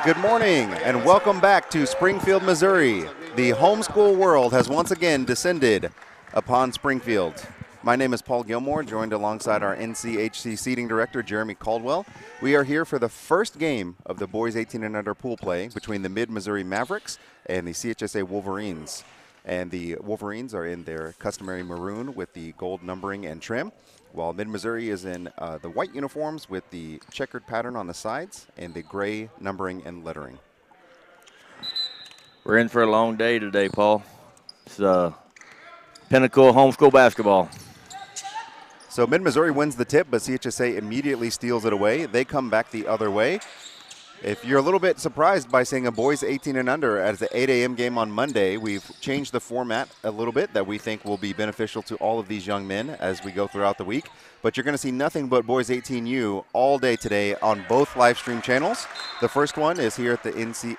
Good morning and welcome back to Springfield, Missouri. The homeschool world has once again descended upon Springfield. My name is Paul Gilmore, joined alongside our NCHC seating director, Jeremy Caldwell. We are here for the first game of the boys 18 and under pool play between the Mid-Missouri Mavericks and the CHSA Wolverines. And the Wolverines are in their customary maroon with the gold numbering and trim, while Mid-Missouri is in the white uniforms with the checkered pattern on the sides and the gray numbering and lettering. We're in for a long day today, Paul. It's pinnacle homeschool basketball. So Mid-Missouri wins the tip, but CHSA immediately steals it away. They come back the other way. If you're a little bit surprised by seeing a boys 18 and under as the 8 a.m. game on Monday, we've changed the format a little bit that we think will be beneficial to all of these young men as we go throughout the week. But you're going to see nothing but boys 18U all day today on both live stream channels. The first one is here at the NCHC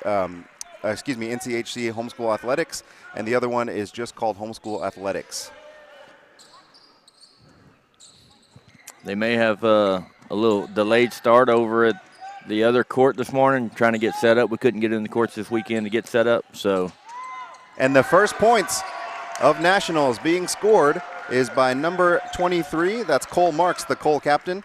Homeschool Athletics, and the other one is just called Homeschool Athletics. They may have a little delayed start over at the other court this morning, trying to get set up. We couldn't get in the courts this weekend to get set up, so. And the first points of Nationals being scored is by number 23. That's Cole Marks, the co-captain.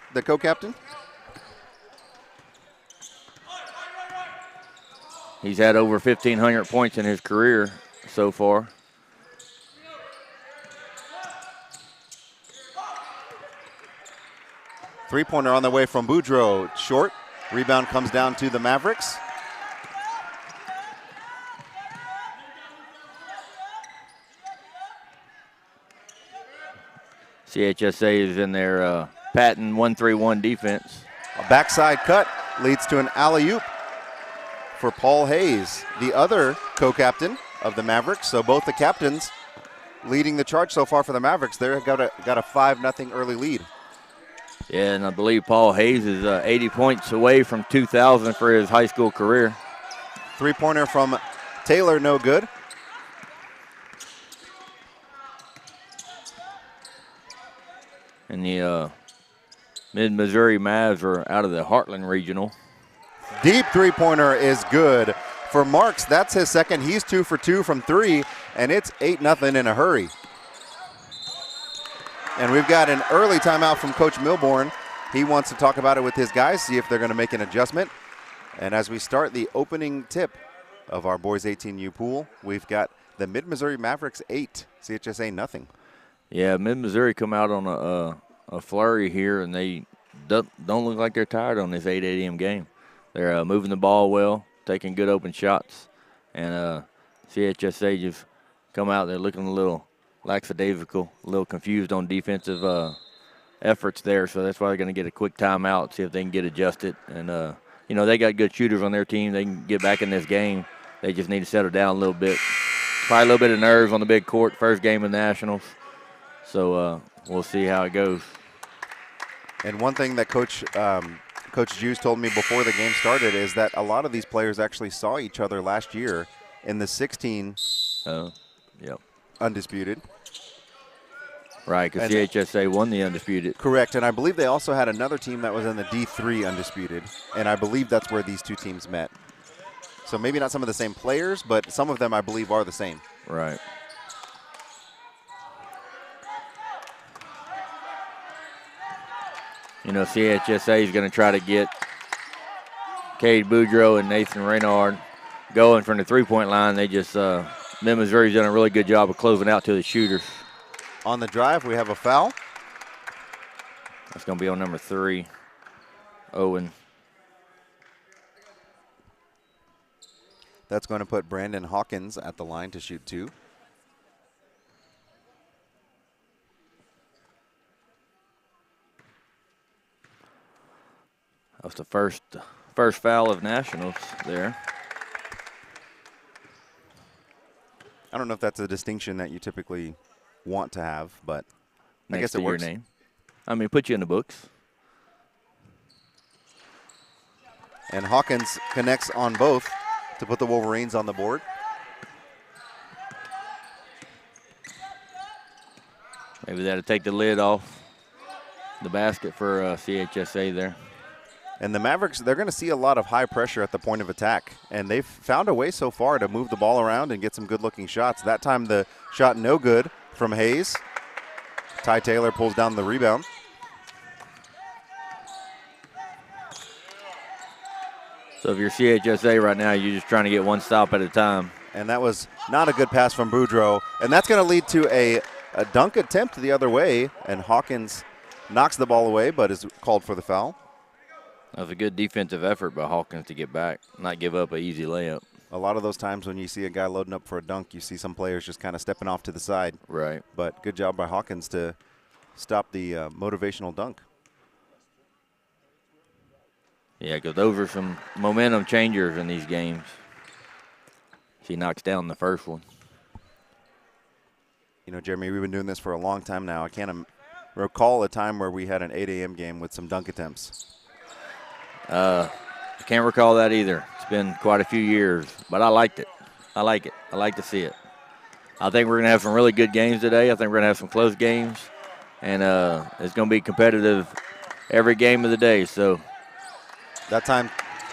He's had over 1,500 points in his career so far. Three-pointer on the way from Boudreaux, short. Rebound comes down to the Mavericks. CHSA is in their patent 1-3-1 defense. A backside cut leads to an alley-oop for Paul Hayes, the other co-captain of the Mavericks. So both the captains leading the charge so far for the Mavericks. They've got a 5-0 early lead. Yeah, and I believe Paul Hayes is 80 points away from 2,000 for his high school career. Three-pointer from Taylor, no good. And the Mid-Missouri Mavs are out of the Heartland Regional. Deep three-pointer is good for Marks. That's his second. He's 2 for 2 from three, and it's 8-0 in a hurry. And we've got an early timeout from Coach Milborn. He wants to talk about it with his guys, see if they're going to make an adjustment. And as we start the opening tip of our boys 18U pool, we've got the Mid-Missouri Mavericks 8, CHSA nothing. Yeah, Mid-Missouri come out on a flurry here, and they don't look like they're tired on this 8 a.m. game. They're moving the ball well, taking good open shots, and CHSA just come out there looking a little lackadaisical, a little confused on defensive efforts there, so that's why they're going to get a quick timeout, see if they can get adjusted. And, they got good shooters on their team. They can get back in this game. They just need to settle down a little bit. Probably a little bit of nerves on the big court, first game of Nationals. So we'll see how it goes. And one thing that Coach Juice told me before the game started is that a lot of these players actually saw each other last year in the 16 yep. undisputed. Right, because CHSA won the undisputed. Correct, and I believe they also had another team that was in the D3 undisputed, and I believe that's where these two teams met. So maybe not some of the same players, but some of them I believe are the same. Right. CHSA is going to try to get Cade Boudreaux and Nathan Reynard going from the three-point line. They just Mid-Missouri's done a really good job of closing out to the shooters. On the drive, we have a foul. That's going to be on number 3, Owen. That's going to put Brandon Hawkins at the line to shoot 2. That was the first foul of Nationals there. I don't know if that's a distinction that you typically want to have, but I guess it works. Your name. I mean, put you in the books. And Hawkins connects on both to put the Wolverines on the board. Maybe that'll take the lid off the basket for CHSA there. And the Mavericks, they're going to see a lot of high pressure at the point of attack. And they've found a way so far to move the ball around and get some good-looking shots. That time the shot no good from Hayes. Ty Taylor pulls down the rebound. So if you're CHSA right now, you're just trying to get one stop at a time. And that was not a good pass from Boudreaux. And that's going to lead to a dunk attempt the other way. And Hawkins knocks the ball away, but is called for the foul. That was a good defensive effort by Hawkins to get back, not give up an easy layup. A lot of those times when you see a guy loading up for a dunk, you see some players just kind of stepping off to the side. Right. But good job by Hawkins to stop the motivational dunk. Yeah, because those are some momentum changers in these games. She knocks down the first one. You know, Jeremy, we've been doing this for a long time now. I can't recall a time where we had an 8 a.m. game with some dunk attempts. I can't recall that either. It's been quite a few years, but I liked it. I like it. I like to see it. I think we're going to have some really good games today. I think we're going to have some close games, and it's going to be competitive every game of the day. So that time,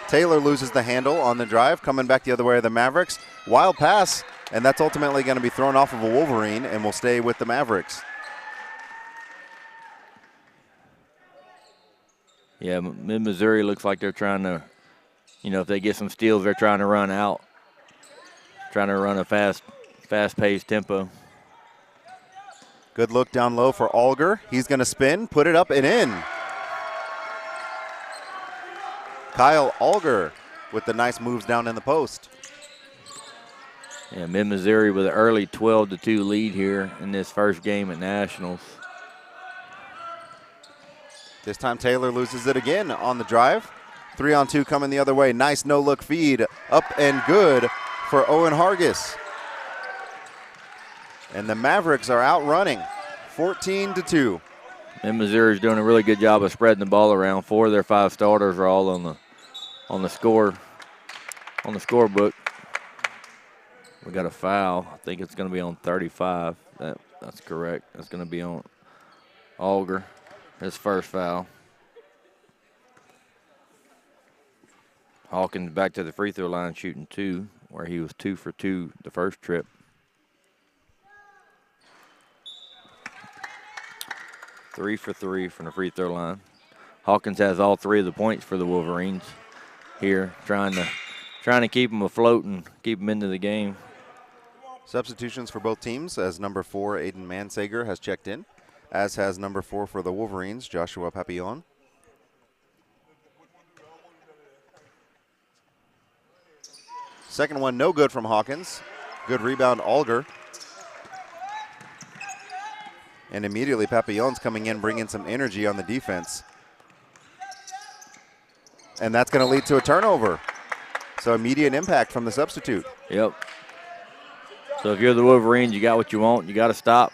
Taylor loses the handle on the drive, coming back the other way of the Mavericks. Wild pass, and that's ultimately going to be thrown off of a Wolverine and will stay with the Mavericks. Yeah, Mid-Missouri looks like they're trying to, you know, if they get some steals, they're trying to run out, trying to run a fast-paced tempo. Good look down low for Alger. He's going to spin, put it up and in. Kyle Alger with the nice moves down in the post. Yeah, Mid-Missouri with an early 12-2 lead here in this first game at Nationals. This time Taylor loses it again on the drive. 3-on-2 coming the other way. Nice no-look feed. Up and good for Owen Hargis. And the Mavericks are out running 14-2. Mid-Missouri's doing a really good job of spreading the ball around. 4 of their 5 starters are all on the scorebook. We got a foul. I think it's going to be on 35. That's correct. That's going to be on Alger, his first foul. Hawkins back to the free throw line shooting 2, where he was 2 for 2 the first trip. Three for 3 from the free throw line. Hawkins has all 3 of the points for the Wolverines here, trying to keep them afloat and keep them into the game. Substitutions for both teams, as number 4, Aiden Mansager, has checked in, as has number 4 for the Wolverines, Joshua Papillon. Second one, no good from Hawkins. Good rebound, Alger. And immediately Papillon's coming in, bringing some energy on the defense. And that's going to lead to a turnover. So immediate impact from the substitute. Yep. So if you're the Wolverines, you got what you want. You got to stop.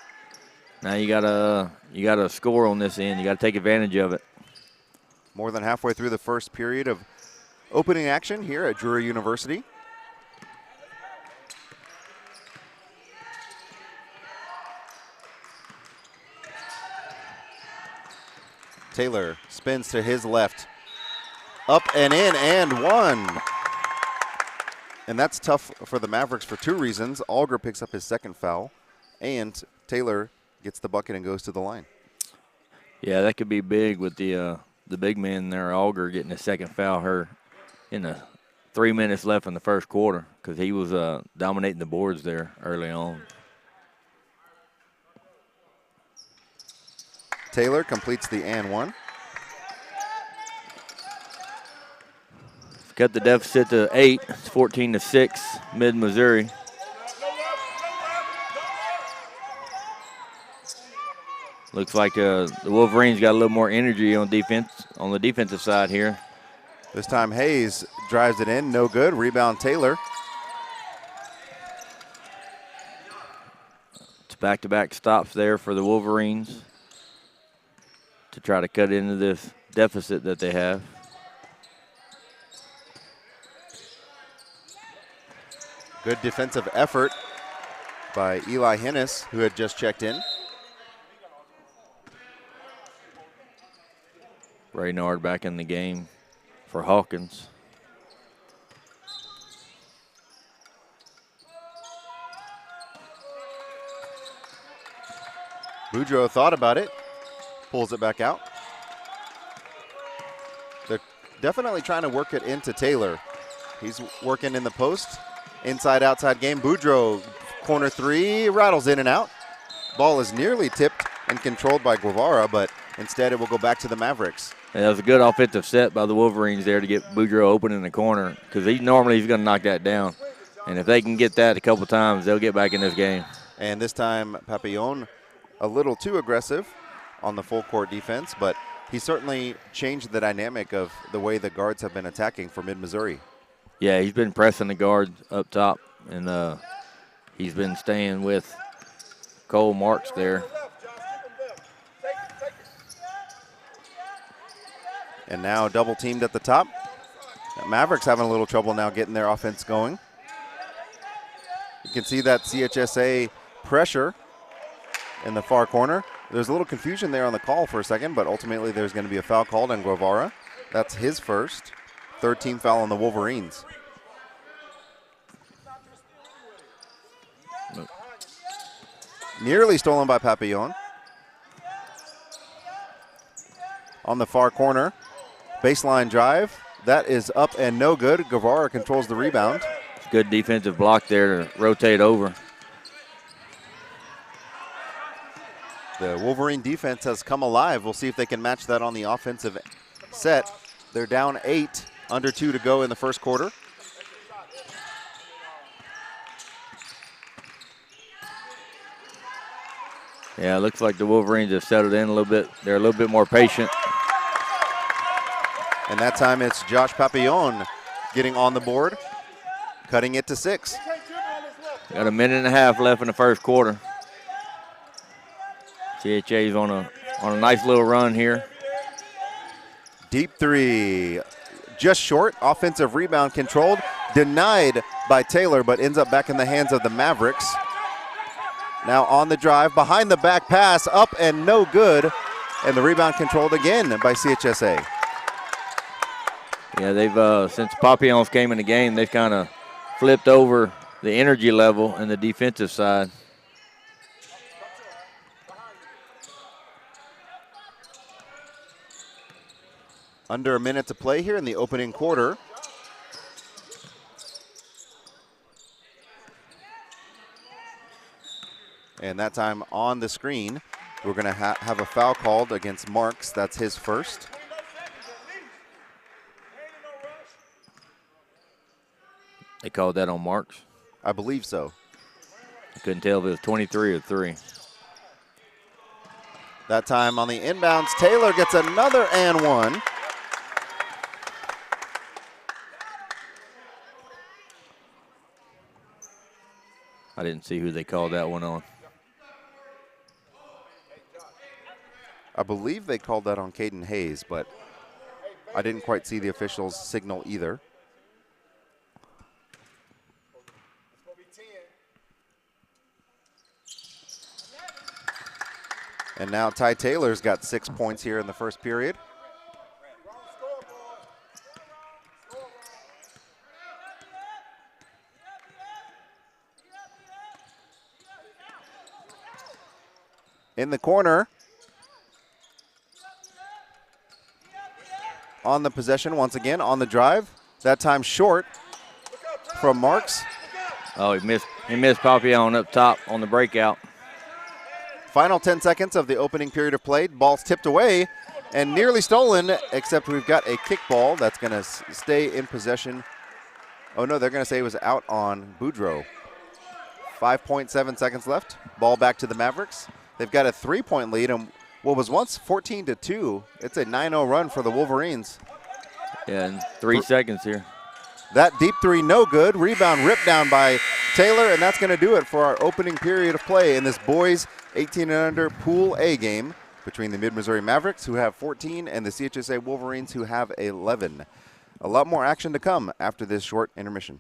Now you got to score on this end. You got to take advantage of it. More than halfway through the first period of opening action here at Drury University. Taylor spins to his left. Up and in and one. And that's tough for the Mavericks for 2 reasons. Alger picks up his second foul, and Taylor gets the bucket and goes to the line. Yeah, that could be big with the big man there, Alger, getting his second foul here in the 3 minutes left in the first quarter, because he was dominating the boards there early on. Taylor completes the and one. Cut the deficit to 8. It's 14-6, Mid-Missouri. Looks like the Wolverines got a little more energy on defense, on the defensive side here. This time Hayes drives it in, no good. Rebound Taylor. It's back-to-back stops there for the Wolverines to try to cut into this deficit that they have. Good defensive effort by Eli Hennis, who had just checked in. Raynard back in the game. for Hawkins. Boudreaux thought about it, pulls it back out. They're definitely trying to work it into Taylor. He's working in the post, inside-outside game. Boudreaux, corner three, rattles in and out. Ball is nearly tipped and controlled by Guevara, but instead it will go back to the Mavericks. And that was a good offensive set by the Wolverines there to get Boudreaux open in the corner, because normally he's going to knock that down. And if they can get that a couple times, they'll get back in this game. And this time, Papillon a little too aggressive on the full court defense, but he certainly changed the dynamic of the way the guards have been attacking for Mid-Missouri. Yeah, he's been pressing the guards up top, and he's been staying with Cole Marks there. And now double teamed at the top. Mavericks having a little trouble now getting their offense going. You can see that CHSA pressure in the far corner. There's a little confusion there on the call for a second, but ultimately there's going to be a foul called on Guevara. That's his first. Third team foul on the Wolverines. Nearly stolen by Papillon. On the far corner, baseline drive. That is up and no good. Guevara controls the rebound. Good defensive block there to rotate over. The Wolverine defense has come alive. We'll see if they can match that on the offensive set. They're down 8, under 2 to go in the first quarter. Yeah, it looks like the Wolverines have settled in a little bit. They're a little bit more patient. And that time it's Josh Papillon getting on the board, cutting it to 6. Got a minute and a half left in the first quarter. CHA's on a nice little run here. Deep three, just short. Offensive rebound controlled, denied by Taylor, but ends up back in the hands of the Mavericks. Now on the drive, behind the back pass, up and no good. And the rebound controlled again by CHSA. Yeah, they've since Papillons came in the game, they've kind of flipped over the energy level and the defensive side. Under a minute to play here in the opening quarter. And that time on the screen, we're going to have a foul called against Marks. That's his first. They called that on Marks? I believe so. I couldn't tell if it was 23 or 3. That time on the inbounds, Taylor gets another and one. I didn't see who they called that one on. I believe they called that on Caden Hayes, but I didn't quite see the officials signal either. And now Ty Taylor's got 6 points here in the first period. In the corner. On the possession once again, on the drive. That time short from Marks. Oh, he missed Papillon up top on the breakout. Final 10 seconds of the opening period of play. Ball's tipped away and nearly stolen, except we've got a kickball that's going to stay in possession. Oh, no, they're going to say it was out on Boudreaux. 5.7 seconds left. Ball back to the Mavericks. They've got a 3-point lead, and what was once 14-2. It's a 9-0 run for the Wolverines. Yeah, in 3 seconds here. That deep three, no good. Rebound ripped down by Taylor, and that's going to do it for our opening period of play in this boys 18 and under Pool A game between the Mid-Missouri Mavericks, who have 14, and the CHSA Wolverines, who have 11. A lot more action to come after this short intermission.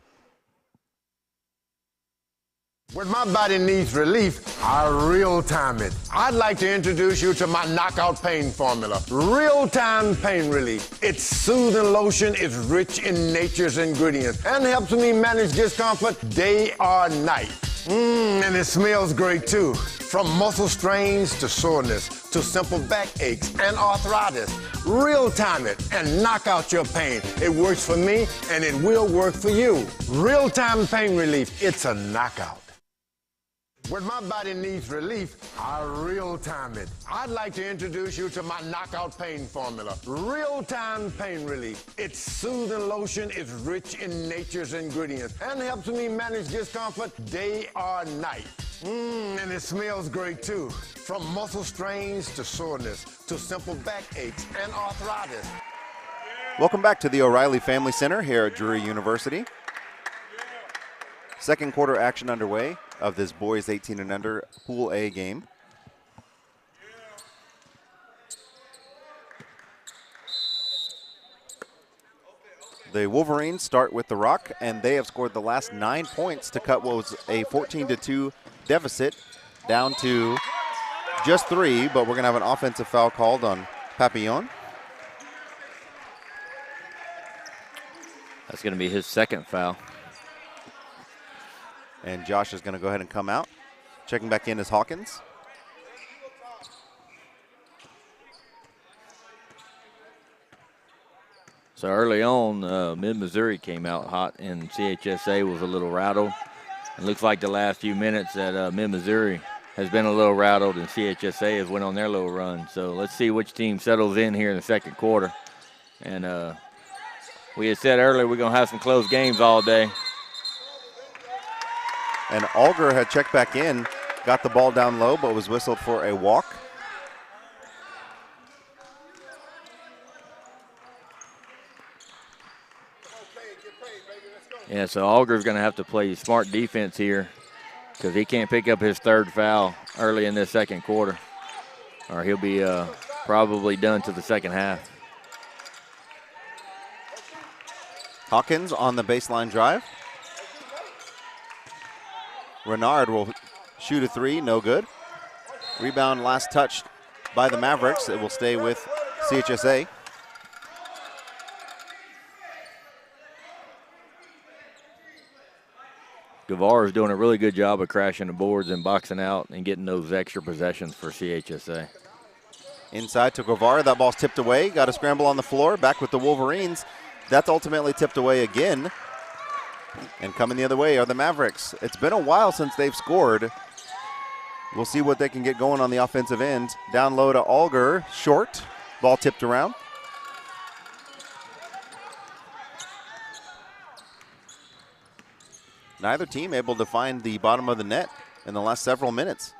When my body needs relief, I real-time it. I'd like to introduce you to my knockout pain formula, real-time pain relief. It's soothing lotion, it's rich in nature's ingredients, and helps me manage discomfort day or night. And it smells great too. From muscle strains to soreness, to simple back aches and arthritis. Real-time it and knock out your pain. It works for me, and it will work for you. Real-time pain relief, it's a knockout. When my body needs relief, I real-time it. I'd like to introduce you to my knockout pain formula, real-time pain relief. It's soothing lotion, it's rich in nature's ingredients, and helps me manage discomfort day or night. And it smells great too. From muscle strains to soreness, to simple back aches and arthritis. Welcome back to the O'Reilly Family Center here at Drury University. Second quarter action underway of this boys 18 and under Pool A game. The Wolverines start with the rock, and they have scored the last 9 points to cut what was a 14-2 deficit down to just 3, but we're going to have an offensive foul called on Papillon. That's going to be his second foul. And Josh is going to go ahead and come out. Checking back in is Hawkins. So early on, Mid-Missouri came out hot, and CHSA was a little rattled. It looks like the last few minutes that Mid-Missouri has been a little rattled, and CHSA has went on their little run. So let's see which team settles in here in the second quarter. And we had said earlier we're going to have some close games all day. And Alger had checked back in, got the ball down low, but was whistled for a walk. Yeah, so Alger's going to have to play smart defense here because he can't pick up his third foul early in this second quarter, or he'll be probably done to the second half. Hawkins on the baseline drive. Renard will shoot a 3, no good. Rebound last touched by the Mavericks. It will stay with CHSA. Guevara is doing a really good job of crashing the boards and boxing out and getting those extra possessions for CHSA. Inside to Guevara, that ball's tipped away. Got a scramble on the floor, back with the Wolverines. That's ultimately tipped away again. And coming the other way are the Mavericks. It's been a while since they've scored. We'll see what they can get going on the offensive end. Down low to Alger, short. Ball tipped around. Neither team able to find the bottom of the net in the last several minutes.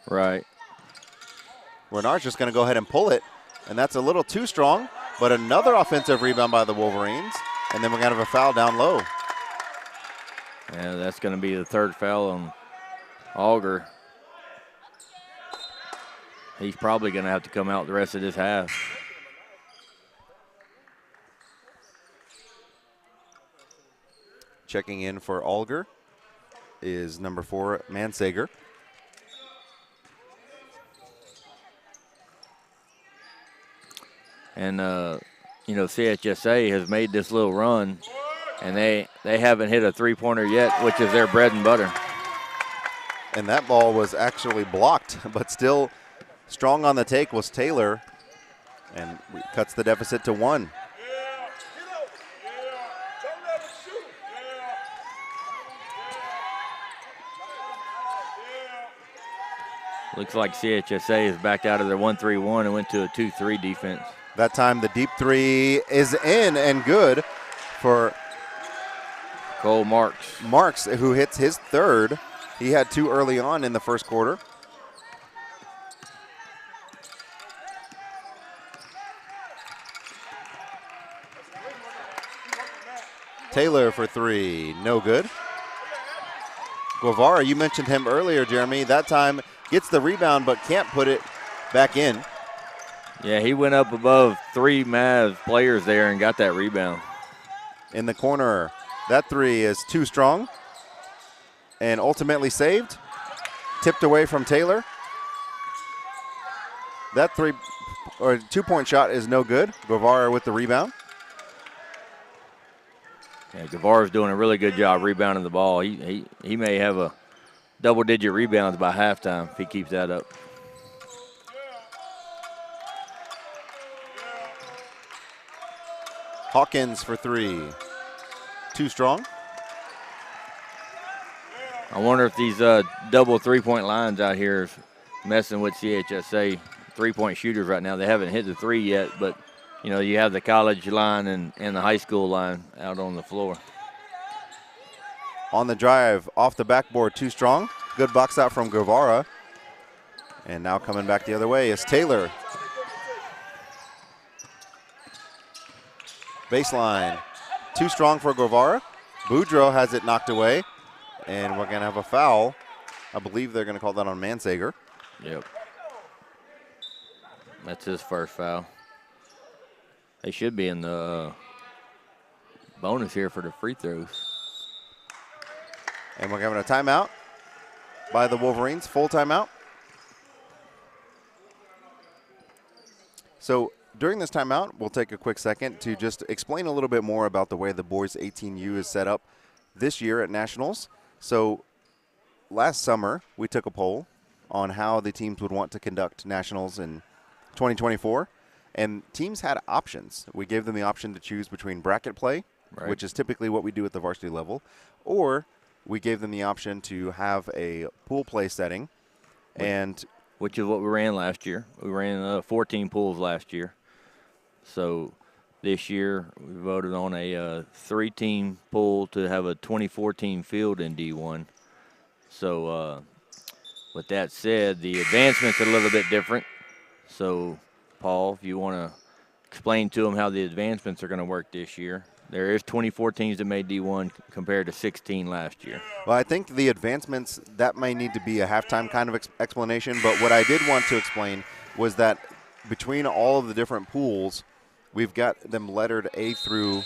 Right. Renard's just going to go ahead and pull it, and that's a little too strong, but another offensive rebound by the Wolverines, and then we're going to have a foul down low. Yeah, that's going to be the third foul on Alger. He's probably going to have to come out the rest of this half. Checking in for Alger is number 4, Mansager. And, you know, CHSA has made this little run, and they haven't hit a three-pointer yet, which is their bread and butter. And that ball was actually blocked, but still strong on the take was Taylor, and cuts the deficit to 1. Looks like CHSA is backed out of their 1-3-1 and went to a 2-3 defense. That time the deep 3 is in and good for Cole Marks. Marks, who hits his third. He had 2 early on in the first quarter. Taylor for 3, no good. Guevara, you mentioned him earlier, Jeremy. That time gets the rebound but can't put it back in. Yeah, he went up above 3 Mavs players there and got that rebound. In the corner, that 3 is too strong. and ultimately saved. Tipped away from Taylor. That 2-point shot is no good. Guevara with the rebound. Yeah, Guevara's doing a really good job rebounding the ball. He may have a double-digit rebounds by halftime if he keeps that up. Hawkins for 3. Too strong. I wonder if these double three-point lines out here is messing with CHSA three-point shooters right now. They haven't hit the 3 yet, but, you know, you have the college line and the high school line out on the floor. On the drive, off the backboard, too strong. Good box out from Guevara. And now coming back the other way is Taylor. Baseline, too strong for Guevara. Boudreaux has it knocked away, and we're going to have a foul. I believe they're going to call that on Mansager. Yep. That's his first foul. They should be in the bonus here for the free throws. And we're having a timeout by the Wolverines, full timeout. So during this timeout, we'll take a quick second to just explain a little bit more about the way the boys 18U is set up this year at Nationals. So last summer, we took a poll on how the teams would want to conduct Nationals in 2024, and teams had options. We gave them the option to choose between bracket play, which is typically what we do at the varsity level, or we gave them the option to have a pool play setting, which is what we ran last year. We ran 14 pools last year. So this year we voted on a 3-team pool to have a 24-team field in D1. So with that said, the advancement's a little bit different. So, Paul, if you want to explain to them how the advancements are going to work this year. There is 24 teams that made D1 compared to 16 last year. Well, I think the advancements, that may need to be a halftime kind of explanation, but what I did want to explain was that between all of the different pools, we've got them lettered A through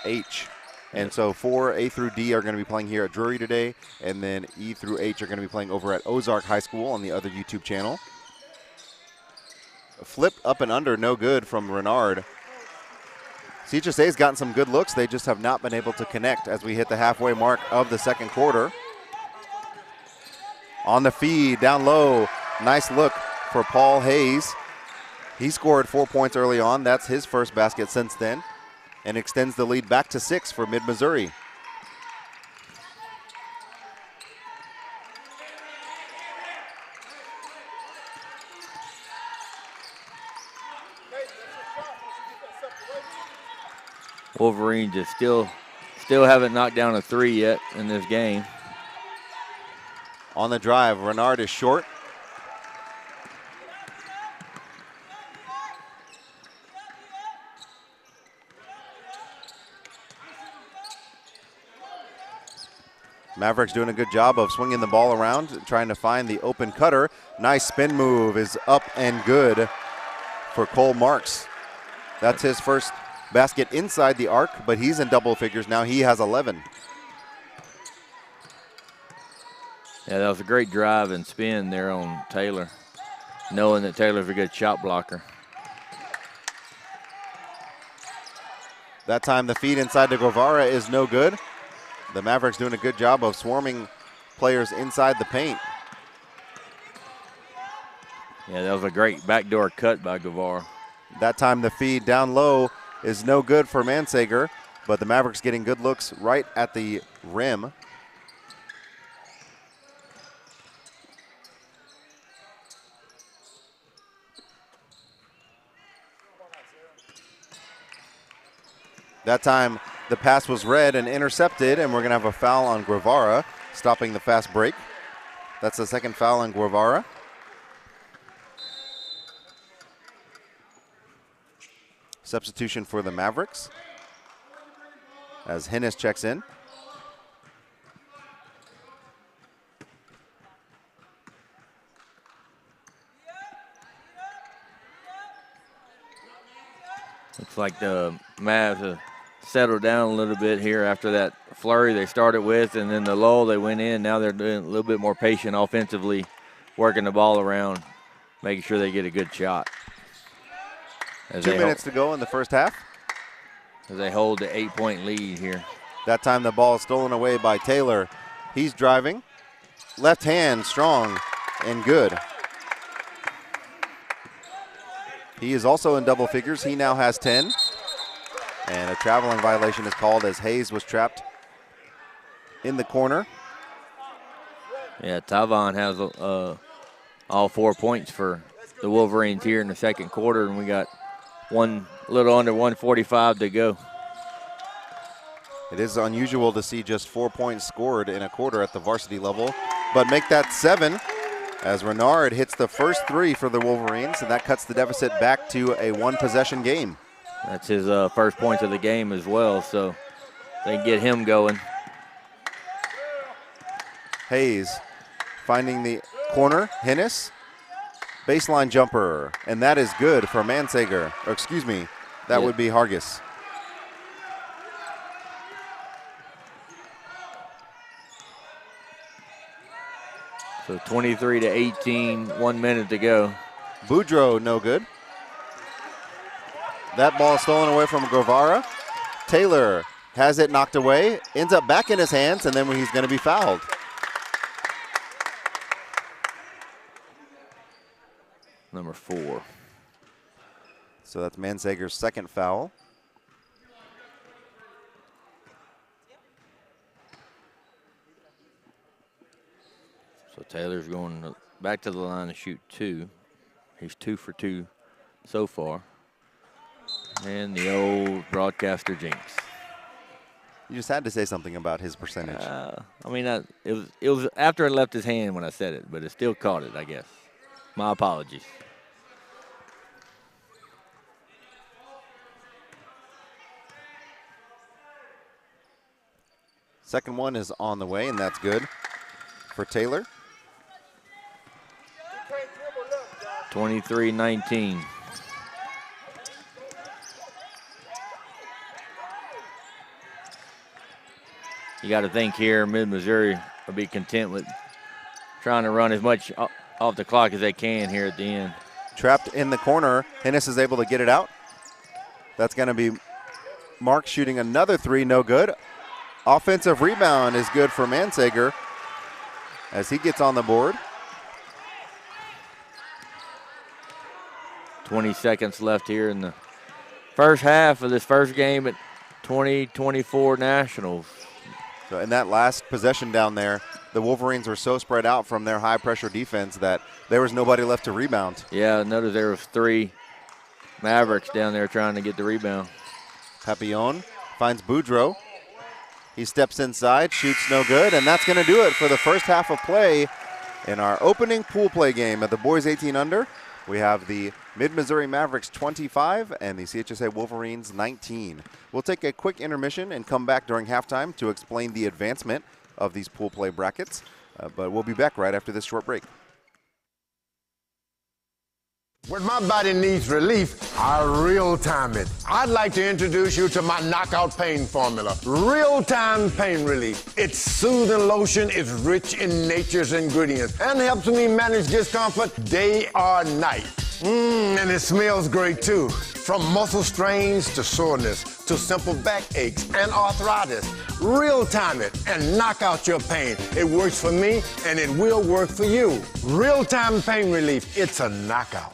H. And so 4 A through D are going to be playing here at Drury today, and then E through H are going to be playing over at Ozark High School on the other YouTube channel. A flip up and under, no good from Renard. CHSA's gotten some good looks. They just have not been able to connect as we hit the halfway mark of the second quarter. On the feed, down low, nice look for Paul Hayes. He scored 4 points early on. That's his first basket since then, and extends the lead back to 6 for Mid-Missouri. Wolverines just still haven't knocked down a 3 yet in this game. On the drive, Renard is short. Mavericks doing a good job of swinging the ball around, trying to find the open cutter. Nice spin move is up and good for Cole Marks. That's his first basket inside the arc, but he's in double figures now. He has 11. Yeah, that was a great drive and spin there on Taylor, knowing that Taylor's a good shot blocker. That time the feed inside to Guevara is no good. The Mavericks doing a good job of swarming players inside the paint. Yeah, that was a great backdoor cut by Guevara. That time the feed down low is no good for Mansager, but the Mavericks getting good looks right at the rim. That time the pass was read and intercepted, and we're going to have a foul on Guevara, stopping the fast break. That's the second foul on Guevara. Substitution for the Mavericks as Hennis checks in. Looks like the Mavs settled down a little bit here after that flurry they started with, and then the lull they went in. Now they're doing a little bit more patient offensively, working the ball around, making sure they get a good shot. 2 minutes to go in the first half. As they hold the 8-point lead here. That time the ball is stolen away by Taylor. He's driving. Left hand strong and good. He is also in double figures. He now has 10. And a traveling violation is called as Hayes was trapped in the corner. Yeah, Tavon has all 4 points for the Wolverines here in the second quarter, and we got a little under 1:45 to go. It is unusual to see just 4 points scored in a quarter at the varsity level, but make that 7 as Renard hits the first 3 for the Wolverines, and that cuts the deficit back to a 1-possession game. That's his first points of the game as well, so they can get him going. Hayes finding the corner. Hennis, baseline jumper, and that is good for Mansager. Or excuse me, that would be Hargis. So 23-18, 1 minute to go. Boudreaux, no good. That ball stolen away from Guevara. Taylor has it knocked away, ends up back in his hands, and then he's going to be fouled. Number 4. So that's Mansager's second foul. So Taylor's going back to the line to shoot 2. He's 2 for 2 so far. And the old broadcaster jinx. You just had to say something about his percentage. I mean, it was after it left his hand when I said it, but it still caught it, I guess. My apologies. Second one is on the way, and that's good for Taylor. 23-19. You got to think here, Mid-Missouri will be content with trying to run as much off the clock as they can here at the end. Trapped in the corner. Hennis is able to get it out. That's going to be Mark shooting another 3, no good. Offensive rebound is good for Mansager as he gets on the board. 20 seconds left here in the first half of this first game at 2024 Nationals. So in that last possession down there, the Wolverines were so spread out from their high-pressure defense that there was nobody left to rebound. Yeah, notice there was 3 Mavericks down there trying to get the rebound. Papillon finds Boudreaux. He steps inside, shoots no good, and that's going to do it for the first half of play in our opening pool play game at the boys 18 under. We have the Mid-Missouri Mavericks 25 and the CHSA Wolverines 19. We'll take a quick intermission and come back during halftime to explain the advancement of these pool play brackets, but we'll be back right after this short break. When my body needs relief, I real-time it. I'd like to introduce you to my knockout pain formula, real-time pain relief. Its soothing lotion is rich in nature's ingredients and helps me manage discomfort day or night. And it smells great too. From muscle strains to soreness to simple back aches and arthritis. Real-time it and knock out your pain. It works for me and it will work for you. Real-time pain relief, it's a knockout.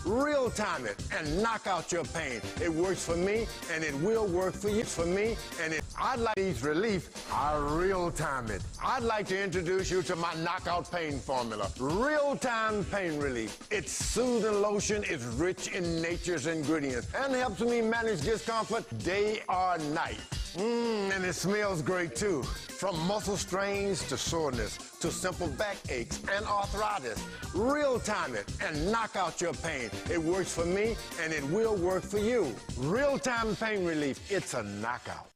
Real time it and knock out your pain. It works for me and it will work for you. For me and I'd like these relief. I real time it. I'd like to introduce you to my knockout pain formula. Real time pain relief. It's soothing lotion. It's rich in nature's ingredients and helps me manage discomfort day or night. And it smells great too. From muscle strains to soreness to simple backaches and arthritis. Real time it and knock out your pain. It works for me and it will work for you. Real time pain relief. It's a knockout.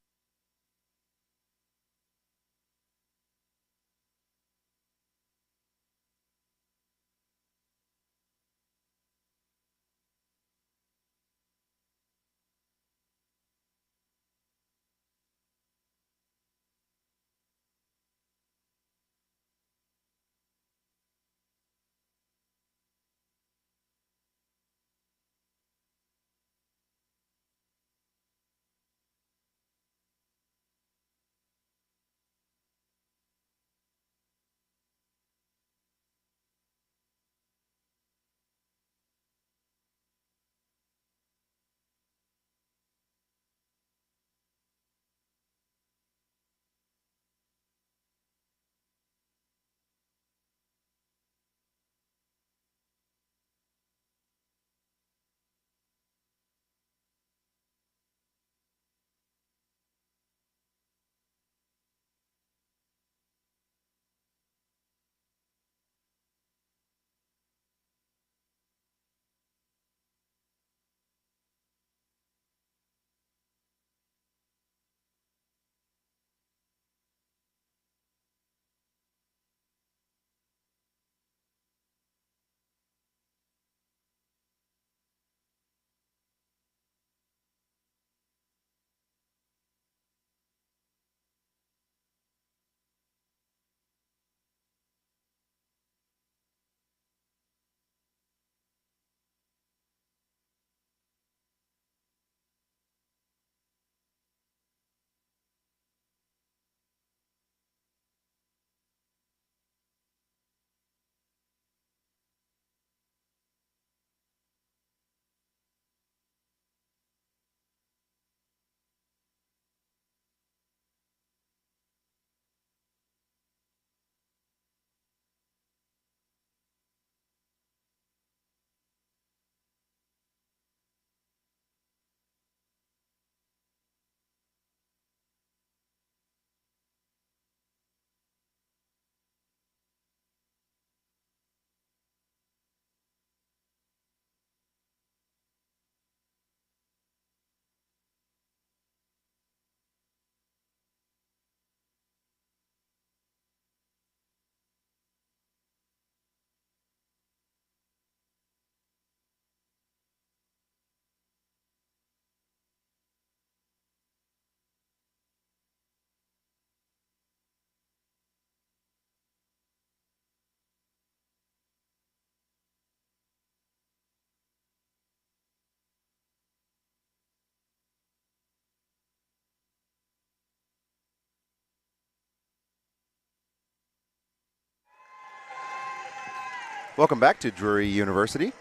Welcome back to Drury University.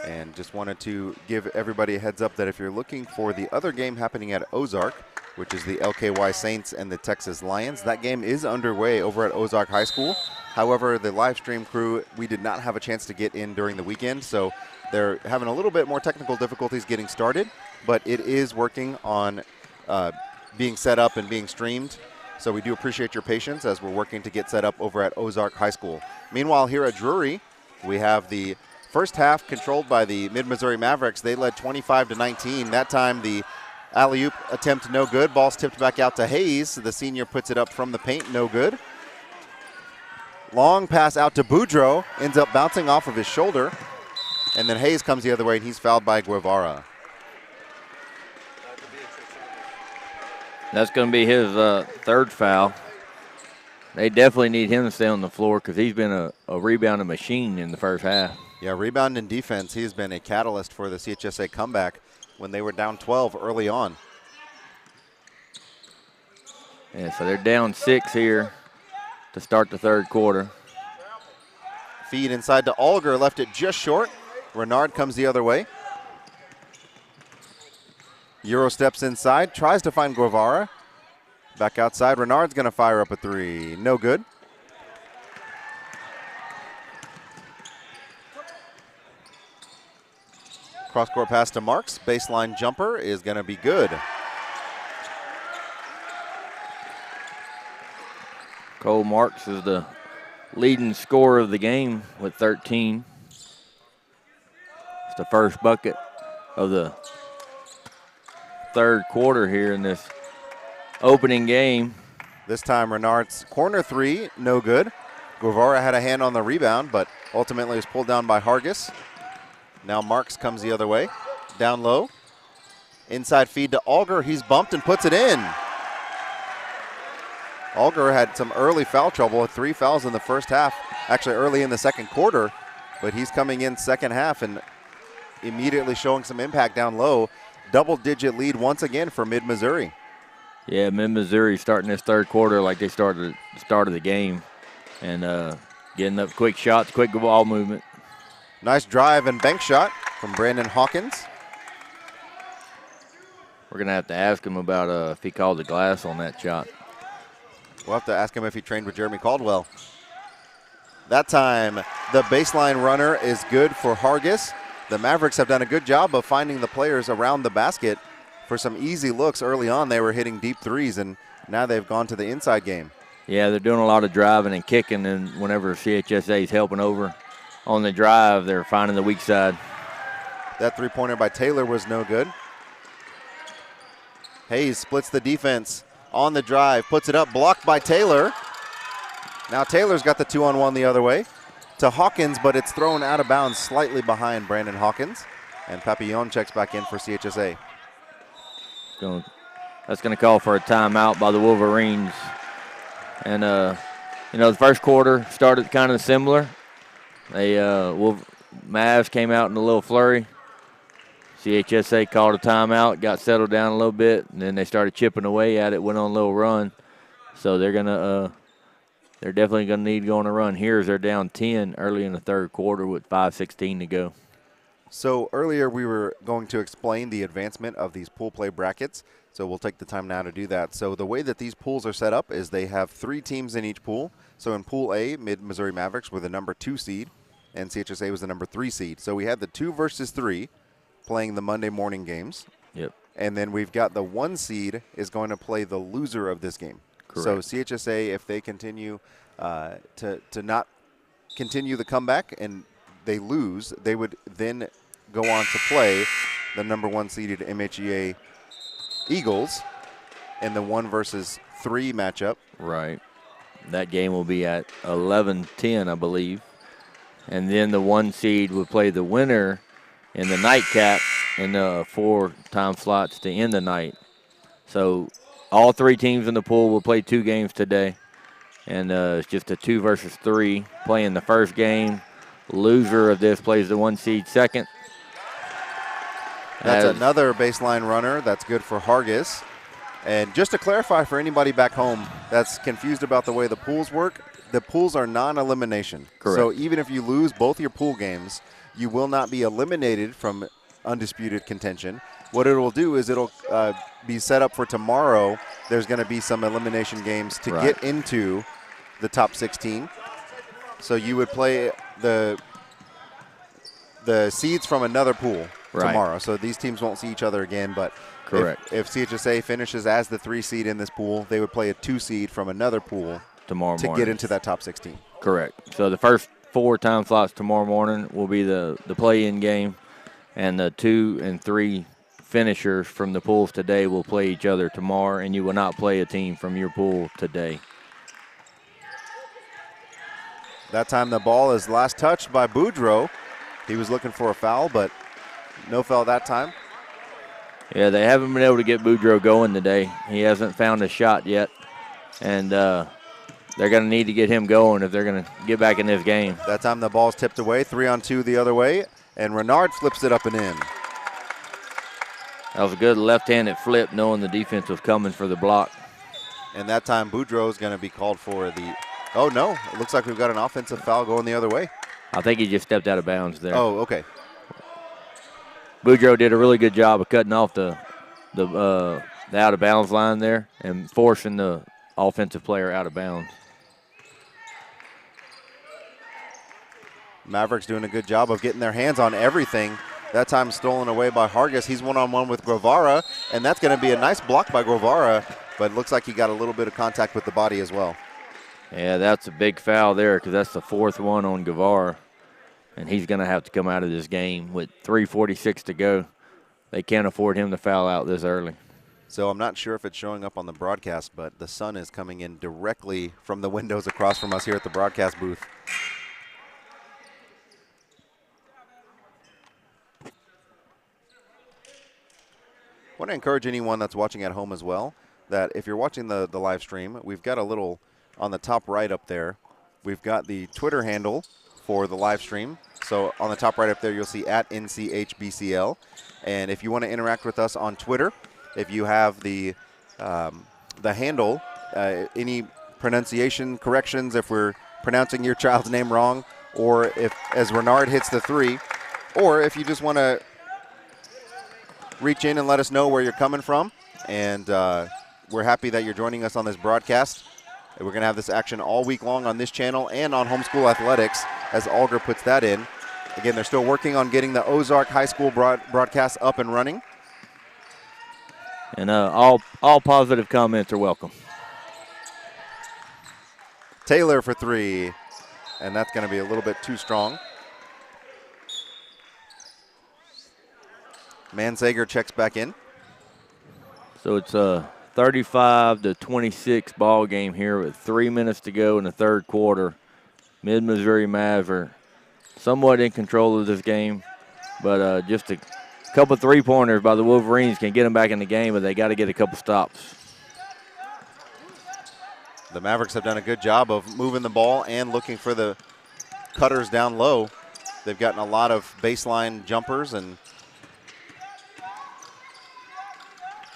And just wanted to give everybody a heads up that if you're looking for the other game happening at Ozark, which is the LKY Saints and the Texas Lions, that game is underway over at Ozark High School. However, the live stream crew, we did not have a chance to get in during the weekend, so they're having a little bit more technical difficulties getting started, but it is working on being set up and being streamed. So we do appreciate your patience as we're working to get set up over at Ozark High School. Meanwhile, here at Drury, we have the first half controlled by the Mid-Missouri Mavericks. They led 25-19. That time the alley-oop attempt no good. Ball's tipped back out to Hayes. The senior puts it up from the paint, no good. Long pass out to Boudreaux, ends up bouncing off of his shoulder. And then Hayes comes the other way and he's fouled by Guevara. That's going to be his third foul. They definitely need him to stay on the floor because he's been a rebounding machine in the first half. Yeah, rebound and defense. He's been a catalyst for the CHSA comeback when they were down 12 early on. Yeah, so they're down 6 here to start the third quarter. Feed inside to Alger, left it just short. Renard comes the other way. Euro steps inside, tries to find Guevara. Back outside, Renard's going to fire up a three. No good. Cross-court pass to Marks. Baseline jumper is going to be good. Cole Marks is the leading scorer of the game with 13. It's the first bucket of the third quarter here in this opening game. This time Renard's corner three, no good. Guevara had a hand on the rebound, but ultimately was pulled down by Hargis. Now Marks comes the other way, down low. Inside feed to Alger, he's bumped and puts it in. Alger had some early foul trouble, 3 fouls in the first half, actually early in the second quarter, but he's coming in second half and immediately showing some impact down low. Double-digit lead once again for Mid-Missouri. Yeah, Mid-Missouri starting this third quarter like they started the start of the game and getting up quick shots, quick ball movement. Nice drive and bank shot from Brandon Hawkins. We're going to have to ask him about if he called the glass on that shot. We'll have to ask him if he trained with Jeremy Caldwell. That time, the baseline runner is good for Hargis. The Mavericks have done a good job of finding the players around the basket for some easy looks. Early on, they were hitting deep threes, and now they've gone to the inside game. Yeah, they're doing a lot of driving and kicking, and whenever CHSA is helping over on the drive, they're finding the weak side. That three-pointer by Taylor was no good. Hayes splits the defense on the drive, puts it up, blocked by Taylor. Now Taylor's got the 2-on-1 the other way to Hawkins, but it's thrown out of bounds slightly behind Brandon Hawkins. And Papillon checks back in for CHSA. That's going to call for a timeout by the Wolverines. And, the first quarter started kind of similar. Mavs came out in a little flurry. CHSA called a timeout, got settled down a little bit, and then they started chipping away at it, went on a little run. So they're definitely gonna need to go on a run here as they're down 10 early in the third quarter with 5:16 to go. So earlier we were going to explain the advancement of these pool play brackets. So we'll take the time now to do that. So the way that these pools are set up is they have 3 teams in each pool. So in Pool A, Mid-Missouri Mavericks were the number 2 seed, and CHSA was the number 3 seed. So we had the 2 versus 3 playing the Monday morning games. Yep. And then we've got the 1 seed is going to play the loser of this game. Correct. So CHSA, if they continue to not continue the comeback and they lose, they would then go on to play the number 1 seeded MHEA Eagles in the 1 versus 3 matchup. Right. That game will be at 11:10, I believe. And then the 1 seed will play the winner in the nightcap in the 4 time slots to end the night. So all 3 teams in the pool will play 2 games today. And it's just a 2 versus 3 playing the first game. Loser of this plays the 1 seed second. That's another baseline runner. That's good for Hargis. And just to clarify for anybody back home that's confused about the way the pools work, the pools are non-elimination. Correct. So even if you lose both your pool games, you will not be eliminated from undisputed contention. What it will do is it'll be set up for tomorrow. There's going to be some elimination games to get into the top 16. So you would play the seeds from another pool tomorrow. So these teams won't see each other again. But if CHSA finishes as the 3 seed in this pool, they would play a 2 seed from another pool tomorrow to morning get into that top 16. Correct. So the first 4 time slots tomorrow morning will be the play-in game, and the 2 and 3 finishers from the pools today will play each other tomorrow, and you will not play a team from your pool today. That time the ball is last touched by Boudreaux. He was looking for a foul, but no foul that time. Yeah, they haven't been able to get Boudreaux going today. He hasn't found a shot yet, and they're going to need to get him going if they're going to get back in this game. That time the ball's tipped away, 3-on-2 the other way, and Renard flips it up and in. That was a good left-handed flip, knowing the defense was coming for the block. And that time Boudreaux is going to be called for the – oh, no. It looks like we've got an offensive foul going the other way. I think he just stepped out of bounds there. Oh, okay. Boudreaux did a really good job of cutting off the out of bounds line there and forcing the offensive player out of bounds. Mavericks doing a good job of getting their hands on everything. That time stolen away by Hargis. He's one-on-one with Guevara, and that's going to be a nice block by Guevara, but it looks like he got a little bit of contact with the body as well. Yeah, that's a big foul there because that's the 4th one on Guevara, and he's going to have to come out of this game with 3:46 to go. They can't afford him to foul out this early. So I'm not sure if it's showing up on the broadcast, but the sun is coming in directly from the windows across from us here at the broadcast booth. I want to encourage anyone that's watching at home as well that if you're watching the live stream, we've got a little on the top right up there. We've got the Twitter handle for the live stream. So on the top right up there, you'll see @NCHBCL. And if you want to interact with us on Twitter, if you have the handle, any pronunciation corrections, if we're pronouncing your child's name wrong, or if as Renard hits the 3, or if you just want to reach in and let us know where you're coming from. And we're happy that you're joining us on this broadcast. And we're going to have this action all week long on this channel and on Homeschool Athletics as Alger puts that in. Again, they're still working on getting the Ozark High School broadcast up and running. And all positive comments are welcome. Taylor for 3, and that's going to be a little bit too strong. Mansager checks back in. So it's a 35-26 ball game here with 3 minutes to go in the third quarter. Mid-Missouri Mavs are somewhat in control of this game, but just a couple three-pointers by the Wolverines can get them back in the game, but they got to get a couple stops. The Mavericks have done a good job of moving the ball and looking for the cutters down low. They've gotten a lot of baseline jumpers and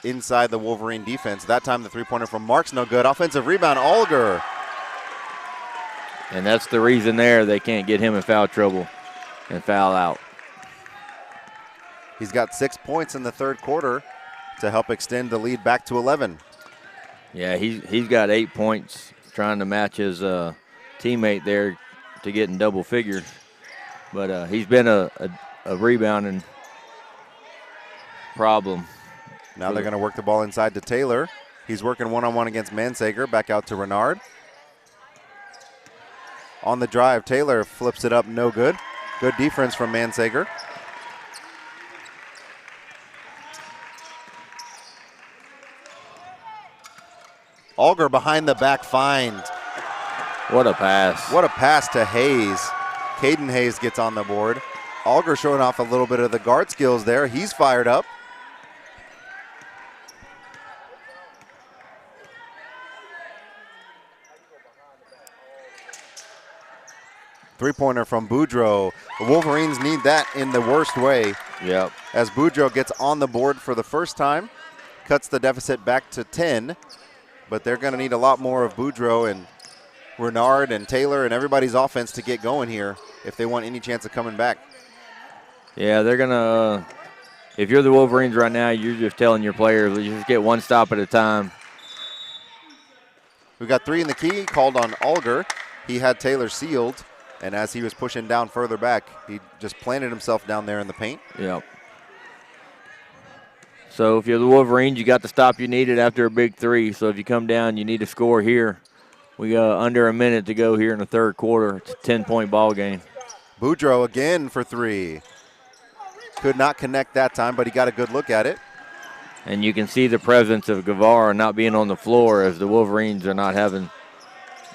inside the Wolverine defense. That time the three-pointer from Mark's no good. Offensive rebound, Alger. And that's the reason there they can't get him in foul trouble and foul out. He's got 6 points in the third quarter to help extend the lead back to 11. Yeah, he's got 8 points trying to match his teammate there to get in double figures. But he's been a rebounding problem. Now they're going to work the ball inside to Taylor. He's working one-on-one against Mansager. Back out to Renard. On the drive, Taylor flips it up, no good. Good defense from Mansager. Alger behind the back find. What a pass. What a pass to Hayes. Caden Hayes gets on the board. Alger showing off a little bit of the guard skills there. He's fired up. Three-pointer from Boudreaux. The Wolverines need that in the worst way. Yep. As Boudreaux gets on the board for the first time, cuts the deficit back to 10. But they're going to need a lot more of Boudreaux and Renard and Taylor and everybody's offense to get going here if they want any chance of coming back. Yeah, they're going to, if you're the Wolverines right now, you're just telling your players, you just get one stop at a time. We've got 3 in the key called on Alger. He had Taylor sealed, and as he was pushing down further back, he just planted himself down there in the paint. Yep. So if you're the Wolverines, you got the stop you needed after a big 3. So if you come down, you need to score here. We got under a minute to go here in the third quarter. It's a 10-point ball game. Boudreaux again for 3. Could not connect that time, but he got a good look at it. And you can see the presence of Guevara not being on the floor as the Wolverines are not having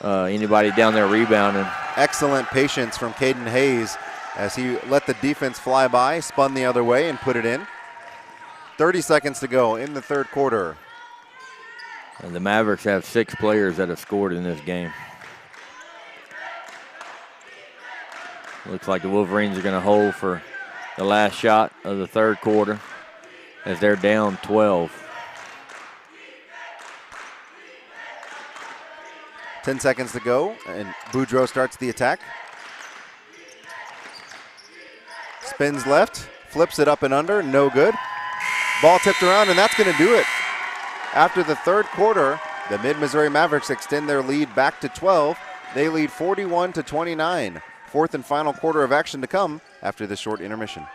anybody down there rebounding. Excellent patience from Caden Hayes as he let the defense fly by, spun the other way, and put it in. 30 seconds to go in the third quarter. And the Mavericks have 6 players that have scored in this game. Looks like the Wolverines are going to hold for the last shot of the third quarter as they're down 12. 10 seconds to go, and Boudreaux starts the attack. Spins left, Flips it up and under, no good. Ball tipped around, and that's going to do it. After the third quarter, the Mid-Missouri Mavericks extend their lead back to 12. They lead 41-29. Fourth and final quarter of action to come after this short intermission.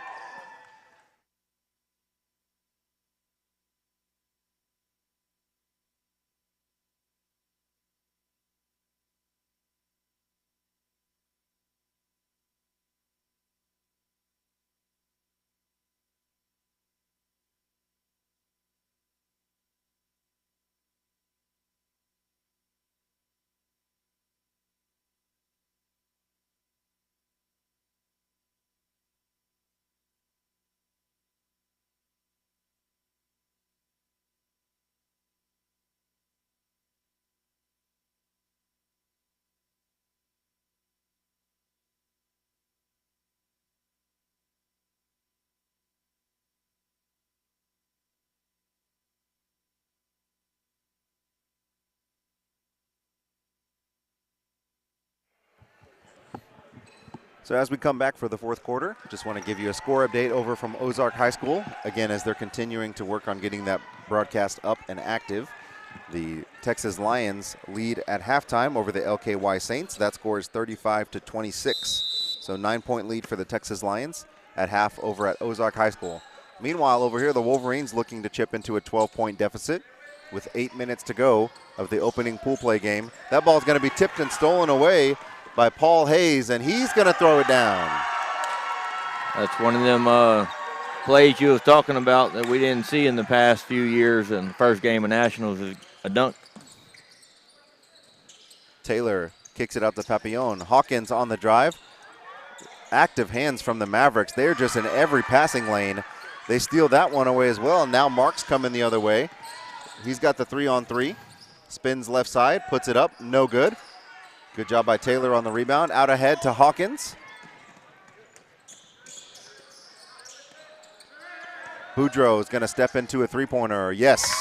So as we come back for the fourth quarter, just want to give you a score update over from Ozark High School. Again, as they're continuing to work on getting that broadcast up and active. The Texas Lions lead at halftime over the LKY Saints. That score is 35-26. So 9-point lead for the Texas Lions at half over at Ozark High School. Meanwhile, over here, the Wolverines looking to chip into a 12-point deficit with 8 minutes to go of the opening pool play game. That ball is going to be tipped and stolen away by Paul Hayes, and he's going to throw it down. That's one of them plays you was talking about that we didn't see in the past few years, and the first game of Nationals is a dunk. Taylor kicks it out to Papillon. Hawkins on the drive. Active hands from the Mavericks. They're just in every passing lane. They steal that one away as well. Now Mark's coming the other way. He's got the 3-on-3. Spins left side, puts it up, no good. Good job by Taylor on the rebound. Out ahead to Hawkins. Boudreau is going to step into a three-pointer. Yes.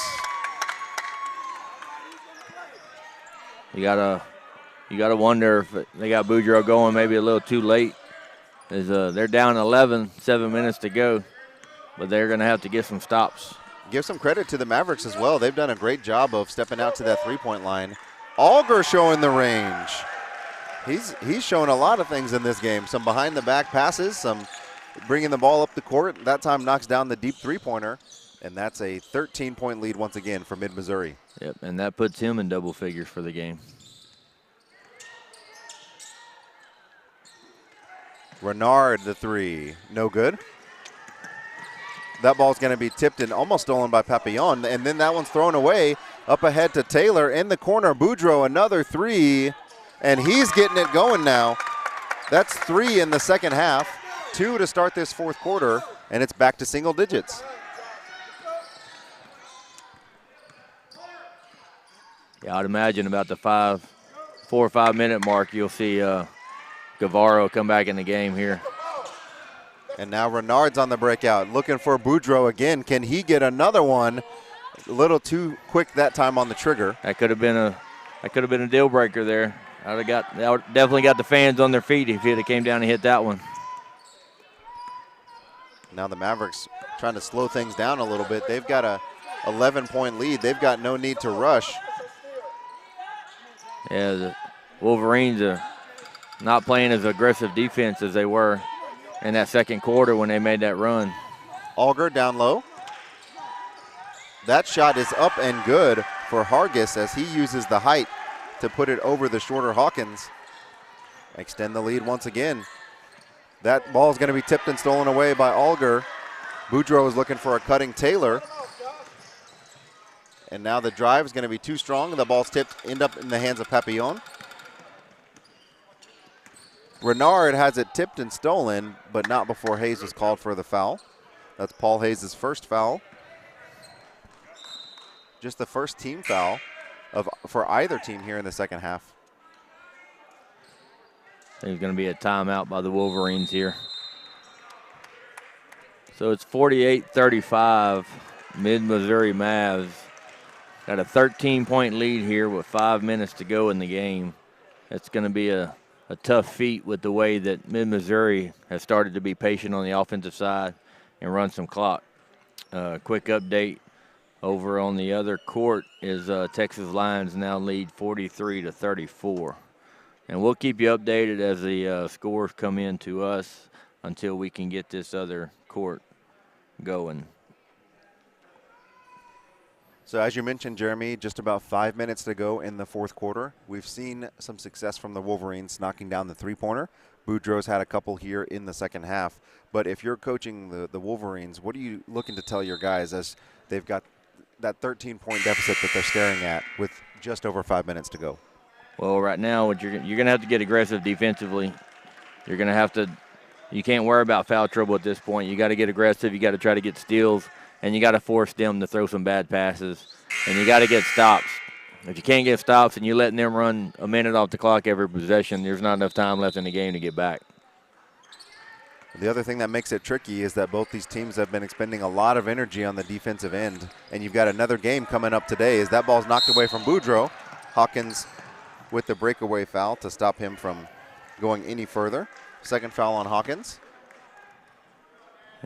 You gotta wonder if they got Boudreau going maybe a little too late. They're down 11, 7 minutes to go, but they're going to have to get some stops. Give some credit to the Mavericks as well. They've done a great job of stepping out to that three-point line. Alger showing the range. He's shown a lot of things in this game. Some behind-the-back passes, some bringing the ball up the court. That time knocks down the deep three-pointer, and that's a 13-point lead once again for Mid-Missouri. Yep, and that puts him in double figures for the game. Renard, the three, no good. That ball's going to be tipped and almost stolen by Papillon, and then that one's thrown away. Up ahead to Taylor in the corner. Boudreau, another three, and he's getting it going now. That's 3 in the second half, 2 to start this fourth quarter, and it's back to single digits. Yeah, I'd imagine about the 4 or 5 minute mark, you'll see Guevara come back in the game here. And now Renard's on the breakout, looking for Boudreau again. Can he get another one? A little too quick that time on the trigger. That could have been a deal breaker there. That definitely got the fans on their feet if he'd have came down and hit that one. Now the Mavericks trying to slow things down a little bit. They've got a 11-point lead. They've got no need to rush. Yeah, the Wolverines are not playing as aggressive defense as they were in that second quarter when they made that run. Alger down low. That shot is up and good for Hargis as he uses the height to put it over the shorter Hawkins. Extend the lead once again. That ball is going to be tipped and stolen away by Alger. Boudreau is looking for a cutting Taylor. And now the drive is going to be too strong. The ball's tipped, end up in the hands of Papillon. Renard has it tipped and stolen, but not before Hayes was called for the foul. That's Paul Hayes' first foul. Just the first team foul for either team here in the second half. There's going to be a timeout by the Wolverines here. So it's 48-35, Mid-Missouri Mavs. Got a 13-point lead here with 5 minutes to go in the game. It's going to be a tough feat with the way that Mid-Missouri has started to be patient on the offensive side. and run some clock. Quick update over on the other court is Texas Lions now lead 43-34. And we'll keep you updated as the scores come in to us until we can get this other court going. So as you mentioned, Jeremy, just about 5 minutes to go in the fourth quarter. We've seen some success from the Wolverines knocking down the three-pointer. Boudreaux's had a couple here in the second half. But if you're coaching the Wolverines, what are you looking to tell your guys as they've got that 13-point deficit that they're staring at with just over 5 minutes to go? Well, right now, you're going to have to get aggressive defensively. You're going to have to – you can't worry about foul trouble at this point. You got to get aggressive. You got to try to get steals. And you got to force them to throw some bad passes. And you got to get stops. If you can't get stops and you're letting them run a minute off the clock every possession, there's not enough time left in the game to get back. The other thing that makes it tricky is that both these teams have been expending a lot of energy on the defensive end. And you've got another game coming up today as that ball's knocked away from Boudreaux. Hawkins with the breakaway foul to stop him from going any further. Second foul on Hawkins.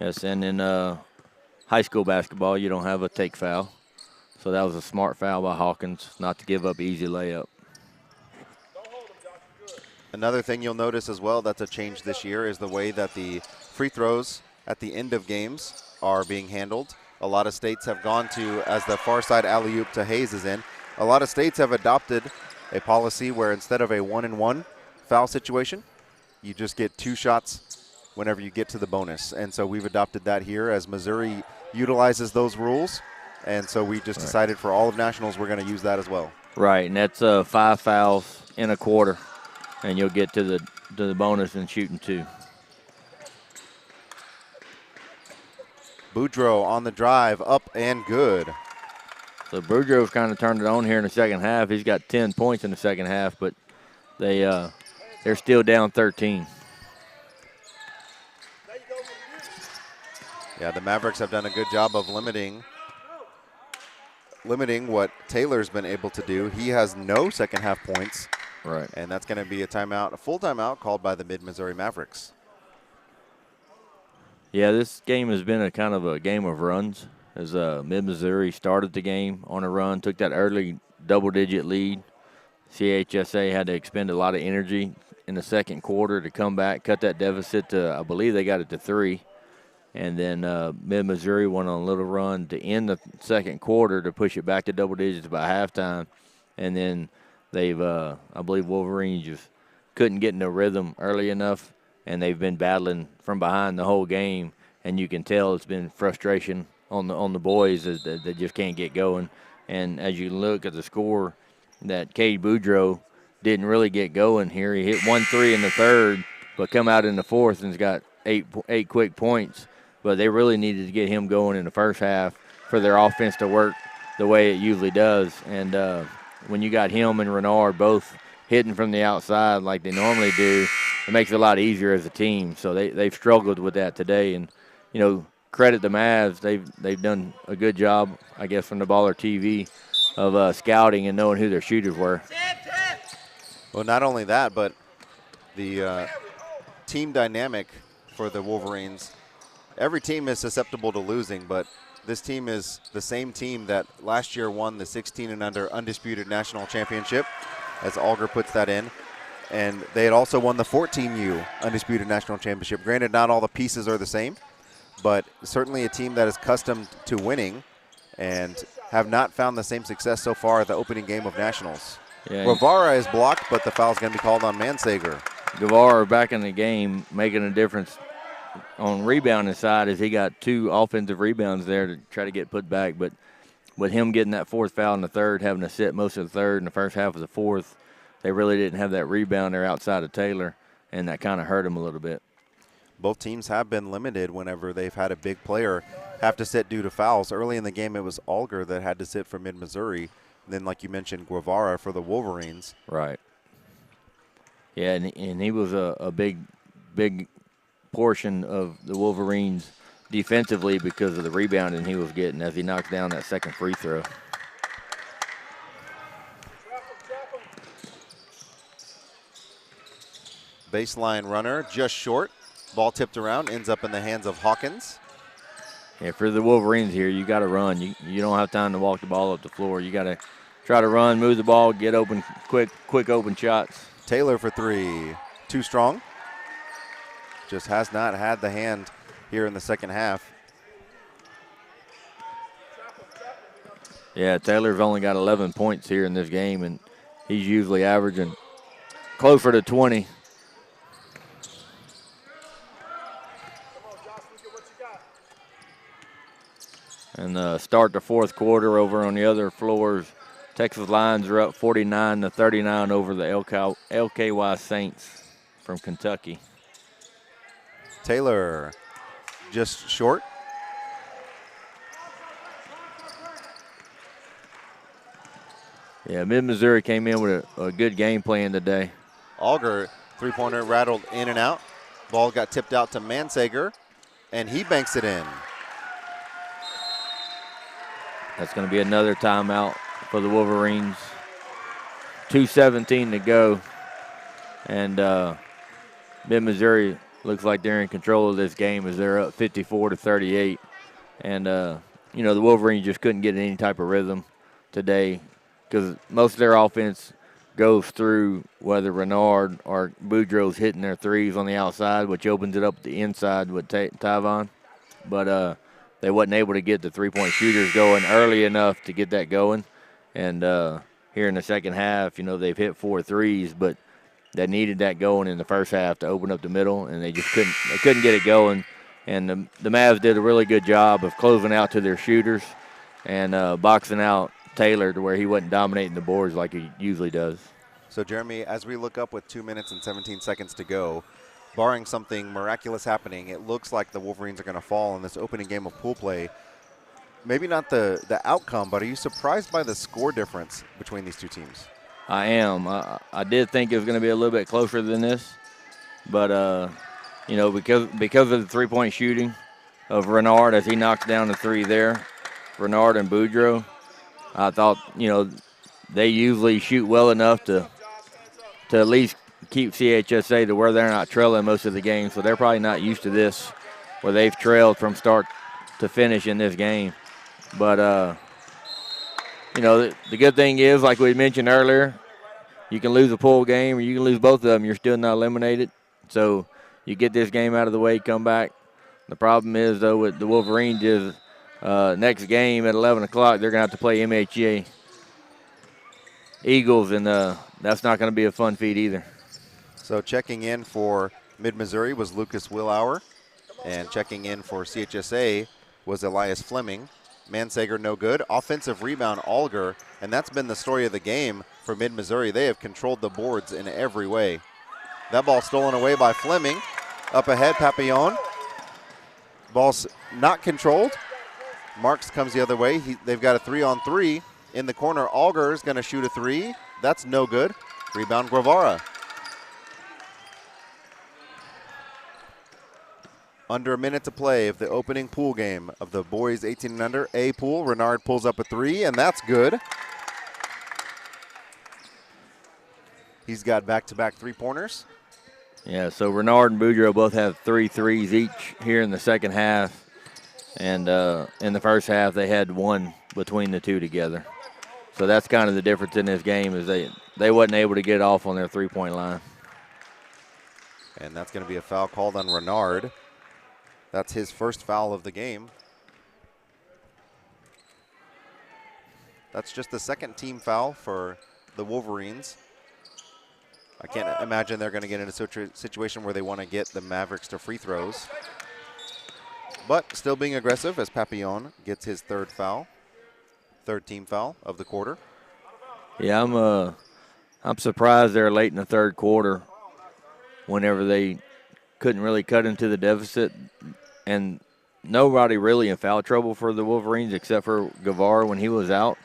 Yes, and in high school basketball, you don't have a take foul. So that was a smart foul by Hawkins, not to give up easy layup. Another thing you'll notice as well that's a change this year is the way that the free throws at the end of games are being handled. A lot of states have gone to, as the far side alley-oop to Hayes is in, a lot of states have adopted a policy where instead of a 1-and-1 foul situation, you just get 2 shots whenever you get to the bonus. And so we've adopted that here as Missouri utilizes those rules. And so we just decided for all of nationals we're going to use that as well. Right, and that's 5 fouls in a quarter, and you'll get to the bonus and shooting 2. Boudreaux on the drive, up and good. So Boudreaux's kind of turned it on here in the second half. He's got 10 points in the second half, but they're still down 13. Yeah, the Mavericks have done a good job of limiting what Taylor's been able to do. He has no second half points. Right. And that's going to be a timeout, a full timeout called by the Mid-Missouri Mavericks. Yeah, this game has been a kind of a game of runs as Mid-Missouri started the game on a run, took that early double-digit lead. CHSA had to expend a lot of energy in the second quarter to come back, cut that deficit to, I believe they got it to 3. And then Mid-Missouri went on a little run to end the second quarter to push it back to double digits by halftime. And then they've, I believe Wolverines just couldn't get in the rhythm early enough, and they've been battling from behind the whole game. And you can tell it's been frustration on the boys as they just can't get going. And as you look at the score, that Cade Boudreaux didn't really get going here. He hit 1 3 in the third, but come out in the fourth and's got eight quick points. But they really needed to get him going in the first half for their offense to work the way it usually does. And when you got him and Renard both hitting from the outside like they normally do, it makes it a lot easier as a team. So they've struggled with that today. And, you know, credit the Mavs. They've done a good job, I guess, from the Baller TV of scouting and knowing who their shooters were. Well, not only that, but the team dynamic for the Wolverines. Every team is susceptible to losing, but this team is the same team that last year won the 16 and under undisputed national championship, as Alger puts that in. And they had also won the 14U undisputed national championship. Granted, not all the pieces are the same, but certainly a team that is accustomed to winning and have not found the same success so far at the opening game of nationals. Yeah, Guevara is blocked, but the foul's going to be called on Mansager. Guevara back in the game, making a difference on rebounding side as he got 2 offensive rebounds there to try to get put back. But with him getting that 4th foul in the third, having to sit most of the third and the first half of the fourth, they really didn't have that rebounder outside of Taylor, and that kind of hurt him a little bit. Both teams have been limited whenever they've had a big player have to sit due to fouls. Early in the game, it was Alger that had to sit for Mid-Missouri. Then, like you mentioned, Guevara for the Wolverines. Right. Yeah, and he was a big portion of the Wolverines defensively because of the rebounding he was getting as he knocked down that second free throw. Baseline runner, just short. Ball tipped around, ends up in the hands of Hawkins. Yeah, for the Wolverines here, you got to run. You don't have time to walk the ball up the floor. You got to try to run, move the ball, get open, quick open shots. Taylor for three. Too strong. Just has not had the hand here in the second half. Yeah, Taylor's only got 11 points here in this game, and he's usually averaging closer to 20. And start the fourth quarter over on the other floors. Texas Lions are up 49-39 over the LKY Saints from Kentucky. Taylor just short. Yeah, Mid-Missouri came in with a good game plan today. Alger, three-pointer rattled in and out. Ball got tipped out to Mansager, and he banks it in. That's going to be another timeout for the Wolverines. 2:17 to go. And Mid-Missouri looks like they're in control of this game as they're up 54-38. And, the Wolverines just couldn't get any type of rhythm today because most of their offense goes through whether Renard or Boudreaux's hitting their threes on the outside, which opens it up the inside with Tyvon. But they wasn't able to get the three-point shooters going early enough to get that going. And here in the second half, they've hit 4 threes, but they needed that going in the first half to open up the middle, and they just couldn't get it going. And the Mavs did a really good job of closing out to their shooters and boxing out Taylor to where he wasn't dominating the boards like he usually does. So, Jeremy, as we look up with 2 minutes and 17 seconds to go, barring something miraculous happening, it looks like the Wolverines are going to fall in this opening game of pool play. Maybe not the outcome, but are you surprised by the score difference between these two teams? I am. I did think it was going to be a little bit closer than this, but because of the three-point shooting of Renard as he knocks down the three there, Renard and Boudreaux, I thought they usually shoot well enough to at least keep CHSA to where they're not trailing most of the game, so they're probably not used to this where they've trailed from start to finish in this game. But the good thing is, like we mentioned earlier, you can lose a pool game or you can lose both of them. You're still not eliminated. So you get this game out of the way, come back. The problem is, though, with the Wolverines is next game at 11 o'clock, they're going to have to play MHA Eagles, and that's not going to be a fun feat either. So checking in for Mid-Missouri was Lucas Willauer, and checking in for CHSA was Elias Fleming. Mansager no good. Offensive rebound, Alger, and that's been the story of the game for Mid-Missouri. They have controlled the boards in every way. That ball stolen away by Fleming. Up ahead, Papillon. Ball's not controlled. Marks comes the other way. They've got a 3-on-3 in the corner. Alger is going to shoot a three. That's no good. Rebound, Guevara. Under a minute to play of the opening pool game of the boys 18 and under A pool. Renard pulls up a three, and that's good. He's got back-to-back three-pointers. Yeah, so Renard and Boudreaux both have 3 threes each here in the second half. And in the first half, they had 1 between the two together. So that's kind of the difference in this game is they wasn't able to get off on their three-point line. And that's going to be a foul called on Renard. That's his first foul of the game. That's just the second team foul for the Wolverines. I can't imagine they're going to get in a situation where they want to get the Mavericks to free throws. But still being aggressive as Papillon gets his third team foul of the quarter. Yeah, I'm surprised they're late in the third quarter whenever they couldn't really cut into the deficit. And nobody really in foul trouble for the Wolverines except for Guevara when he was out,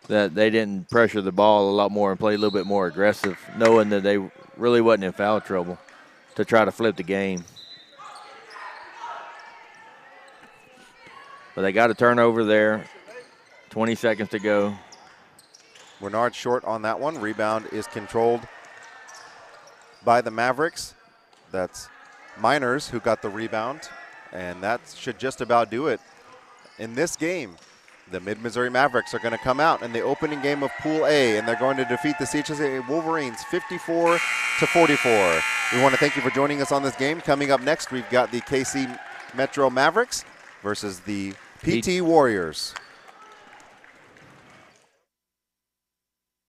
that they didn't pressure the ball a lot more and play a little bit more aggressive, knowing that they really wasn't in foul trouble to try to flip the game. But they got a turnover there. 20 seconds to go. Renard short on that one. Rebound is controlled by the Mavericks. That's Miners who got the rebound, and that should just about do it in this game, the Mid-Missouri Mavericks are going to come out in the opening game of Pool A, and they're going to defeat the CHSA Wolverines 54-44. We want to thank you for joining us on this game. Coming up next, we've got the KC Metro Mavericks versus the PT Warriors.